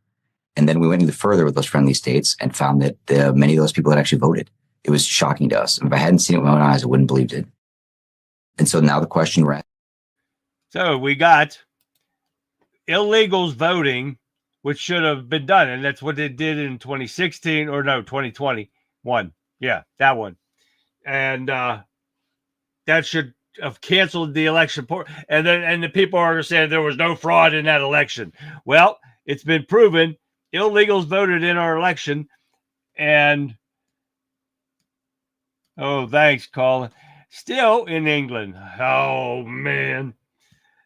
And then we went even further with those friendly states and found that many of those people had actually voted. It was shocking to us. If I hadn't seen it with my own eyes, I wouldn't have believed it. And so now the question we're asking. So we got illegals voting, which should have been done. And that's what they did in 2016 or no, 2021. Yeah, that one. And that should have canceled the election. And the people are saying there was no fraud in that election. Well, it's been proven illegals voted in our election. And oh, thanks, Colin. Still in England. Oh, man.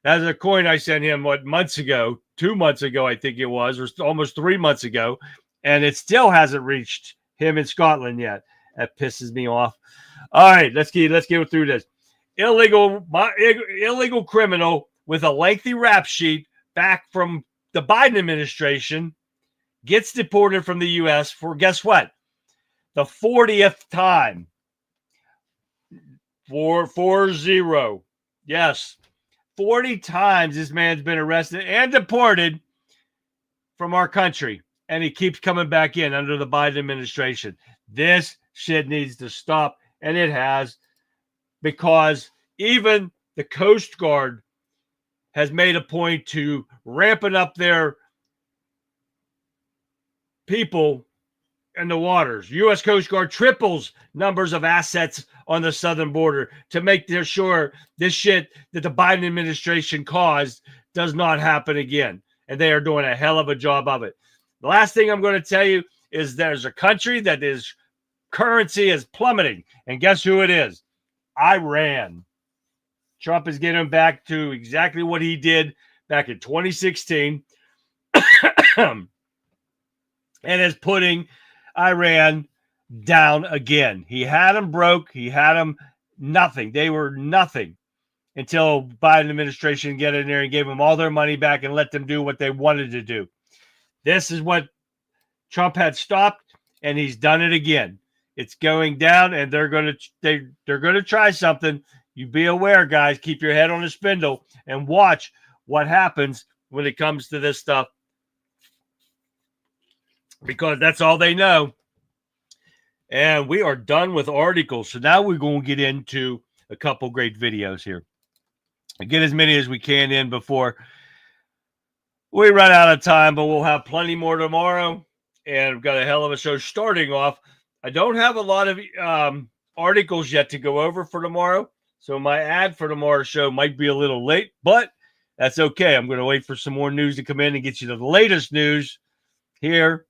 That's a coin I sent him, months ago? 2 months ago, I think it was, or almost 3 months ago. And it still hasn't reached him in Scotland yet. That pisses me off. All right, let's get through this. Illegal criminal with a lengthy rap sheet back from the Biden administration gets deported from the U.S. for, guess what? The 40th time. 440. Yes. 40 times this man's been arrested and deported from our country. And he keeps coming back in under the Biden administration. This shit needs to stop. And it has, because even the Coast Guard has made a point to ramping up their people in the waters. U.S. Coast Guard triples numbers of assets on the southern border to make sure this shit that the Biden administration caused does not happen again. And they are doing a hell of a job of it. The last thing I'm going to tell you is there's a country that is currency is plummeting. And guess who it is? Iran. Trump is getting back to exactly what he did back in 2016 and is putting Iran down again. He had them broke. He had them nothing. They were nothing until Biden administration get in there and gave them all their money back and let them do what they wanted to do. This is what Trump had stopped, and he's done it again. It's going down, and they're going to try something. you be aware, guys. Keep your head on the spindle and watch what happens when it comes to this stuff, because that's all they know. And we are done with articles. So now we're going to get into a couple great videos here. Get as many as we can in before we run out of time, but we'll have plenty more tomorrow. And we've got a hell of a show starting off. I don't have a lot of articles yet to go over for tomorrow. So my ad for tomorrow's show might be a little late, but that's okay. I'm going to wait for some more news to come in and get you the latest news here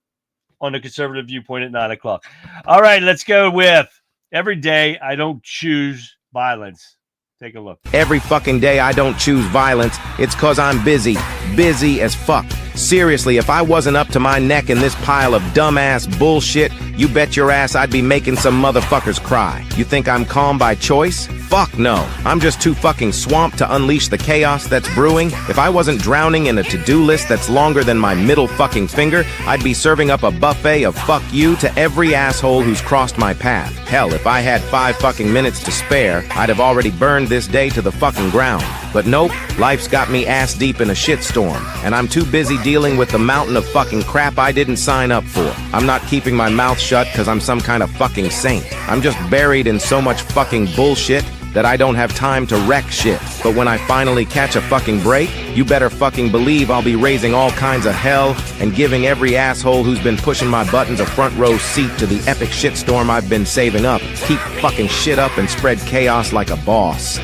on the Conservative Viewpoint at 9 o'clock. All right, let's go with every day I don't choose violence. Take a look. Every fucking day I don't choose violence, it's cause I'm busy. Busy as fuck. Seriously, if I wasn't up to my neck in this pile of dumbass bullshit, you bet your ass I'd be making some motherfuckers cry. You think I'm calm by choice? Fuck no. I'm just too fucking swamped to unleash the chaos that's brewing. If I wasn't drowning in a to-do list that's longer than my middle fucking finger, I'd be serving up a buffet of fuck you to every asshole who's crossed my path. Hell, if I had 5 fucking minutes to spare, I'd have already burned this day to the fucking ground. But nope, life's got me ass deep in a shitstorm, and I'm too busy dealing with the mountain of fucking crap I didn't sign up for. I'm not keeping my mouth shut because I'm some kind of fucking saint. I'm just buried in so much fucking bullshit that I don't have time to wreck shit. But when I finally catch a fucking break, you better fucking believe I'll be raising all kinds of hell and giving every asshole who's been pushing my buttons a front row seat to the epic shitstorm I've been saving up. Keep fucking shit up and spread chaos like a boss.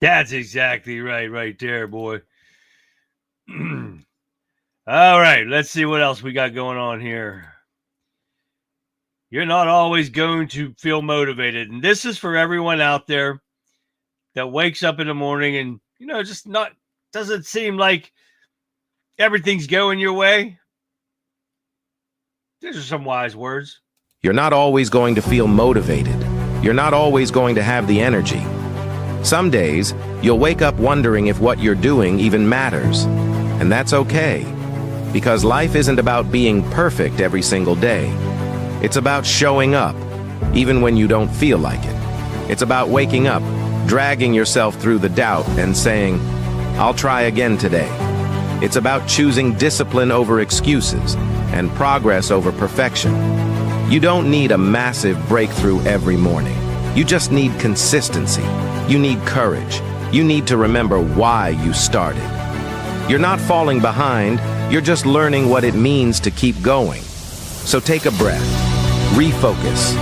That's exactly right there, boy. All right, let's see what else we got going on here. You're not always going to feel motivated. And this is for everyone out there that wakes up in the morning and, just doesn't seem like everything's going your way. These are some wise words. You're not always going to feel motivated. You're not always going to have the energy. Some days, you'll wake up wondering if what you're doing even matters. And that's okay. Because life isn't about being perfect every single day. It's about showing up, even when you don't feel like it. It's about waking up, dragging yourself through the doubt and saying, I'll try again today. It's about choosing discipline over excuses and progress over perfection. You don't need a massive breakthrough every morning. You just need consistency. You need courage. You need to remember why you started. You're not falling behind, you're just learning what it means to keep going. So take a breath, refocus,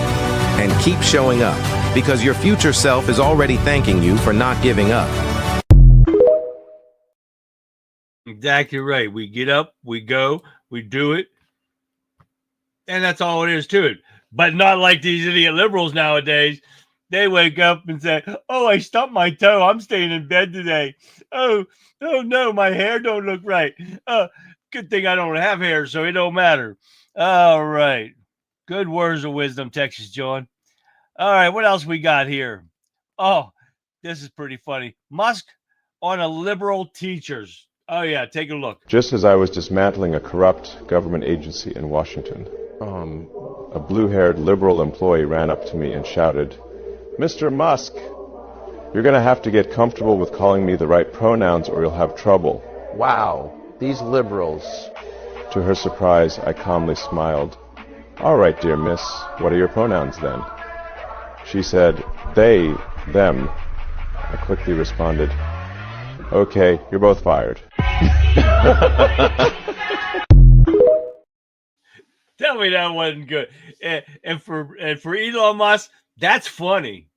and keep showing up, because your future self is already thanking you for not giving up. Exactly right. We get up, we go, we do it, and that's all it is to it. But not like these idiot liberals nowadays. They wake up and say, oh, I stubbed my toe. I'm staying in bed today. Oh no, my hair don't look right. Good thing I don't have hair, so it don't matter. All right. Good words of wisdom, Texas John. All right, what else we got here? Oh, this is pretty funny. Musk on a liberal teachers. Oh, yeah, take a look. Just as I was dismantling a corrupt government agency in Washington, a blue-haired liberal employee ran up to me and shouted, Mr. Musk, you're going to have to get comfortable with calling me the right pronouns or you'll have trouble. Wow, these liberals. To her surprise, I calmly smiled. All right, dear miss, what are your pronouns then? She said, they, them. I quickly responded, okay, you're both fired. Tell me that wasn't good. And for Elon Musk, that's funny.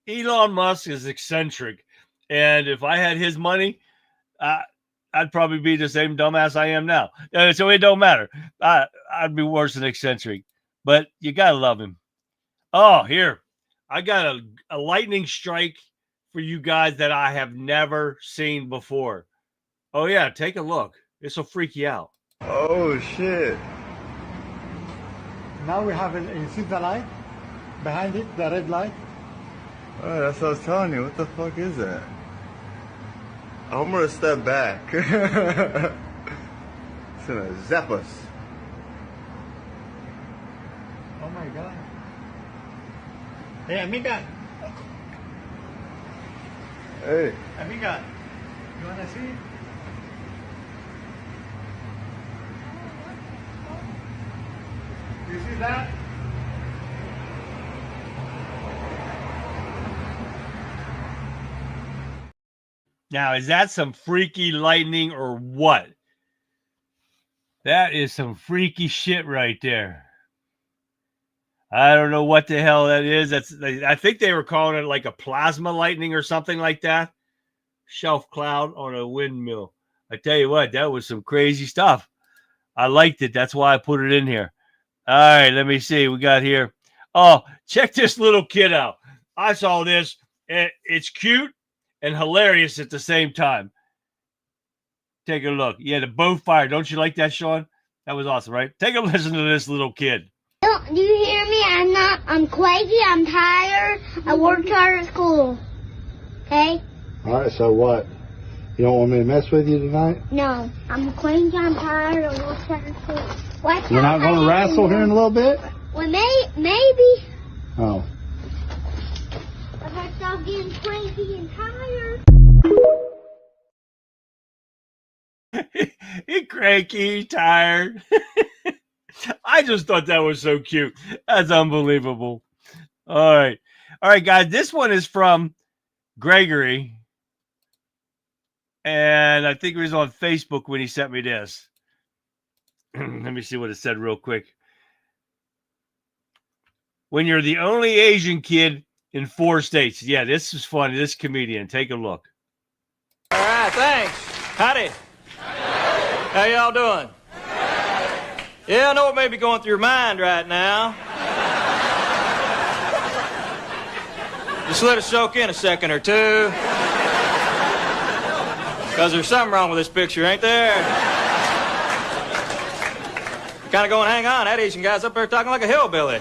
Elon Musk is eccentric. And if I had his money, I'd probably be the same dumbass I am now. So it don't matter. I'd be worse than eccentric. But you got to love him. Oh, here. I got a lightning strike for you guys that I have never seen before. Oh, yeah. Take a look. This will freak you out. Oh, shit. Now we have you see the light? Behind it, the red light? Oh, that's what I was telling you. What the fuck is that? I'm gonna step back. It's gonna zap us. Oh my god. Hey, amiga. Hey. Amiga. You wanna see? You see that? Now, is that some freaky lightning or what? That is some freaky shit right there. I don't know what the hell that is. I think they were calling it like a plasma lightning or something like that. Shelf cloud on a windmill. I tell you what, that was some crazy stuff. I liked it. That's why I put it in here. All right, let me see. We got here. Oh, check this little kid out. I saw this. It's cute and hilarious at the same time. Take a look. Yeah, the bow fire. Don't you like that, Sean? That was awesome, right? Take a listen to this little kid. Do you hear me? I'm cranky, I'm tired, I worked hard at school. Okay? Alright, so what? You don't want me to mess with you tonight? No, I'm cranky, I'm tired, I worked hard at school. Watch You're not going to wrestle here in a little bit? Well, maybe. Oh. If I stop getting cranky and tired. He cranky, tired. I just thought that was so cute. That's unbelievable. All right, guys. This one is from Gregory, and I think it was on Facebook when he sent me this. Let me see what it said real quick. When you're the only Asian kid in 4 states. Yeah, this is funny. This comedian. Take a look. All right, thanks. Howdy. How y'all doing? Yeah, I know what may be going through your mind right now. Just let it soak in a second or two. Because there's something wrong with this picture, ain't there? Kind of going, hang on, that Asian guy's up there talking like a hillbilly.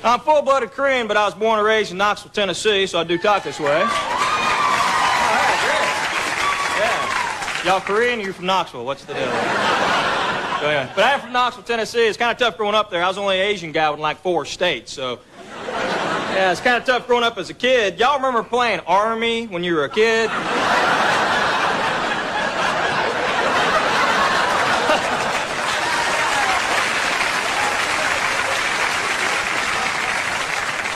I'm full-blooded Korean, but I was born and raised in Knoxville, Tennessee, so I do talk this way. All right, great. Yeah. Y'all Korean or you from Knoxville? What's the deal? So, yeah. But I'm from Knoxville, Tennessee. It's kind of tough growing up there. I was the only Asian guy in like 4 states, so... Yeah, it's kind of tough growing up as a kid. Y'all remember playing Army when you were a kid?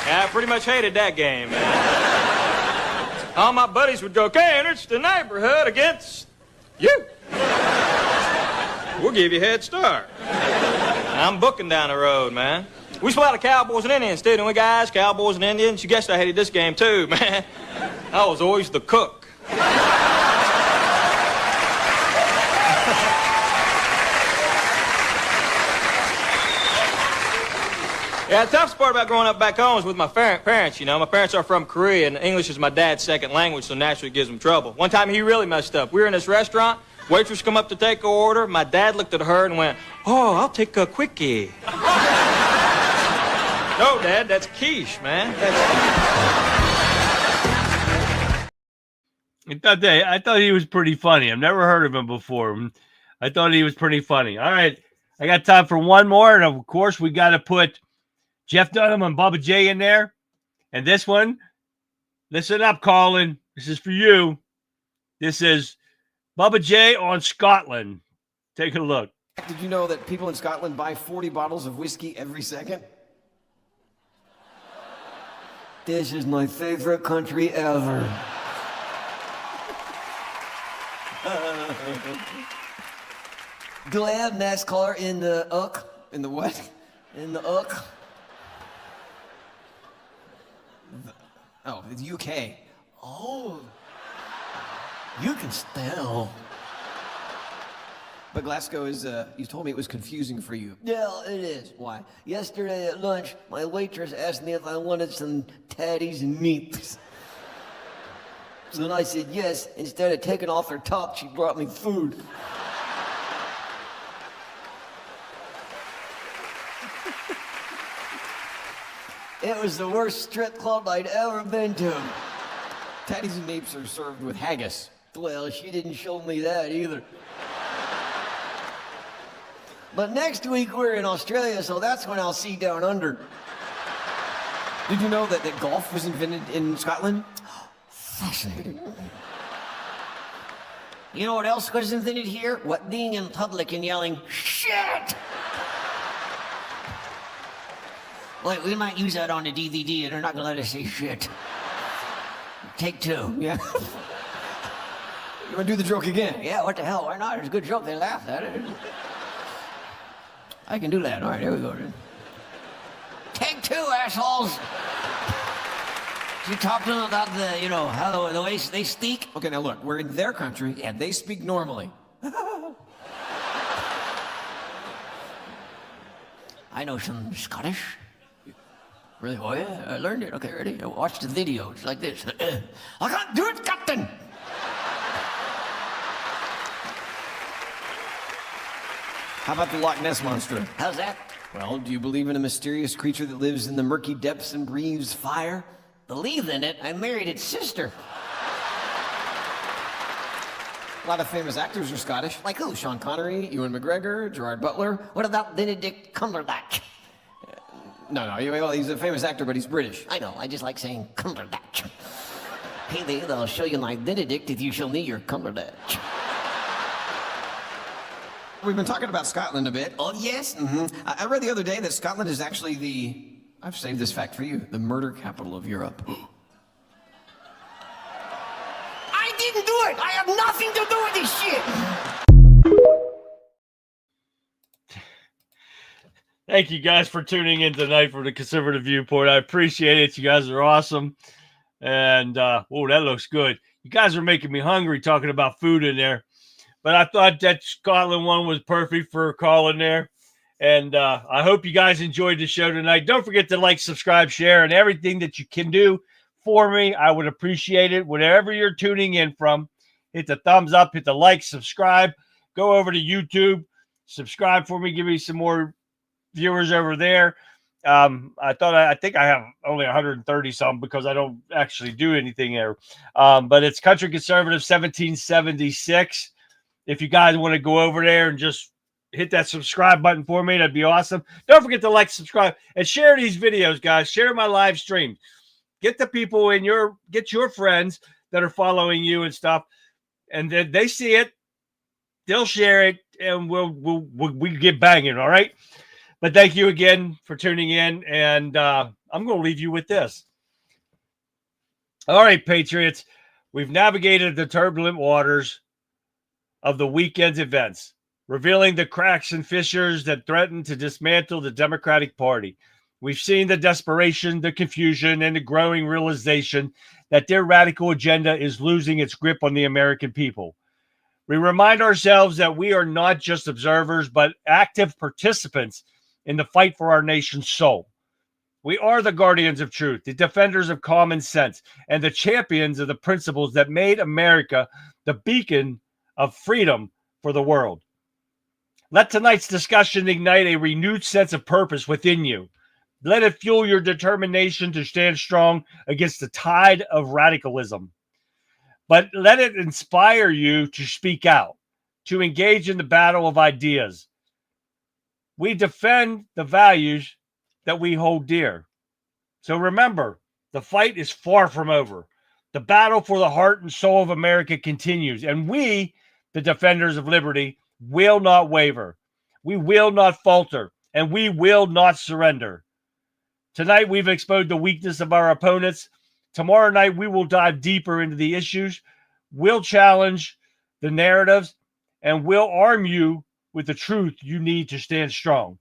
Yeah, I pretty much hated that game, man. All my buddies would go, okay, and it's the neighborhood against you. We'll give you a head start. I'm booking down the road, man. We used to play a lot of Cowboys and Indians, too, didn't we, guys? Cowboys and Indians. You guessed I hated this game, too, man. I was always the cook. Yeah, the toughest part about growing up back home is with my parents, you know. My parents are from Korea, and English is my dad's second language, so naturally it gives them trouble. One time he really messed up. We were in this restaurant. Waitress come up to take an order. My dad looked at her and went, oh, I'll take a quickie. No, Dad, that's quiche, man. I thought he was pretty funny. I've never heard of him before. I thought he was pretty funny. All right, I got time for one more, and of course we got to put Jeff Dunham and Bubba J in there. And this one, listen up, Colin. This is for you. This is Bubba J on Scotland. Take a look. Did you know that people in Scotland buy 40 bottles of whiskey every second? This is my favorite country ever. Do I have NASCAR in the UK? In the what? In the UK? Oh, the UK. Oh. You can spell. But Glasgow is, you told me it was confusing for you. Yeah, it is. Why? Yesterday at lunch, my waitress asked me if I wanted some tatties and meats. So then I said yes. Instead of taking off her top, she brought me food. It was the worst strip club I'd ever been to. Tatties and meats are served with haggis. Well, she didn't show me that either. But next week we're in Australia, so that's when I'll see Down Under. Did you know that golf was invented in Scotland? Fascinating. You know what else was invented here? What, being in public and yelling, shit! Wait, we might use that on a DVD and they're not gonna let us say shit. Take two. Yeah. You wanna do the joke again? Yeah, what the hell, why not? It's a good joke, they laughed at it. I can do that, all right, here we go. Take two, assholes! You talk to them about the, you know, how the way they speak? Okay, now look, we're in their country and they speak normally. I know some Scottish. Really? Oh yeah, I learned it. Okay, ready? I watched the videos like this. I can't do it, Captain! How about the Loch Ness Monster? How's that? Well, do you believe in a mysterious creature that lives in the murky depths and breathes fire? Believe in it? I married its sister. A lot of famous actors are Scottish. Like who? Sean Connery, Ewan McGregor, Gerard Butler. What about Benedict Cumberbatch? No, well, he's a famous actor, but he's British. I know, I just like saying Cumberbatch. Hey there, I'll show you my Benedict if you show me your Cumberbatch. We've been talking about Scotland a bit. Oh, yes? Mm-hmm. I read the other day that Scotland is actually I've saved this fact for you, the murder capital of Europe. I didn't do it! I have nothing to do with this shit! Thank you guys for tuning in tonight for the Conservative Viewpoint. I appreciate it. You guys are awesome. And, oh, that looks good. You guys are making me hungry talking about food in there. But I thought that Scotland one was perfect for a call in there. And I hope you guys enjoyed the show tonight. Don't forget to like, subscribe, share, and everything that you can do for me. I would appreciate it. Whatever you're tuning in from, hit the thumbs up, hit the like, subscribe. Go over to YouTube, subscribe for me. Give me some more viewers over there. I think I have only 130 some because I don't actually do anything there. But it's Country Conservative 1776. If you guys want to go over there and just hit that subscribe button for me, that'd be awesome. Don't forget to like, subscribe, and share these videos, guys. Share my live stream. Get the people get your friends that are following you and stuff, and then they see it, they'll share it, and we get banging. All right. But thank you again for tuning in, and I'm going to leave you with this. All right, Patriots, we've navigated the turbulent waters of the weekend's events, revealing the cracks and fissures that threaten to dismantle the Democratic Party. We've seen the desperation, the confusion, and the growing realization that their radical agenda is losing its grip on the American people. We remind ourselves that we are not just observers, but active participants in the fight for our nation's soul. We are the guardians of truth, the defenders of common sense, and the champions of the principles that made America the beacon of freedom for the world. Let tonight's discussion ignite a renewed sense of purpose within you. Let it fuel your determination to stand strong against the tide of radicalism. But let it inspire you to speak out, to engage in the battle of ideas. We defend the values that we hold dear. So remember, the fight is far from over. The battle for the heart and soul of America continues, and we, the defenders of liberty, will not waver. We will not falter, and we will not surrender. Tonight, we've exposed the weakness of our opponents. Tomorrow night, we will dive deeper into the issues. We'll challenge the narratives, and we'll arm you with the truth you need to stand strong.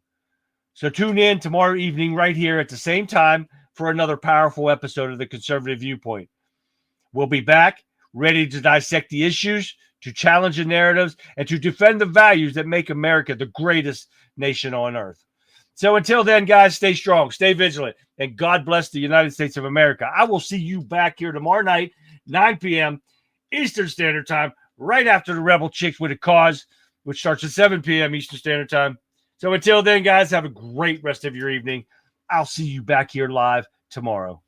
So tune in tomorrow evening right here at the same time for another powerful episode of the Conservative Viewpoint. We'll be back ready to dissect the issues, to challenge the narratives, and to defend the values that make America the greatest nation on earth. So until then, guys, stay strong, stay vigilant, and God bless the United States of America. I will see you back here tomorrow night, 9 p.m. Eastern Standard Time, right after the Rebel Chicks with a Cause, which starts at 7 p.m. Eastern Standard Time. So until then, guys, have a great rest of your evening. I'll see you back here live tomorrow.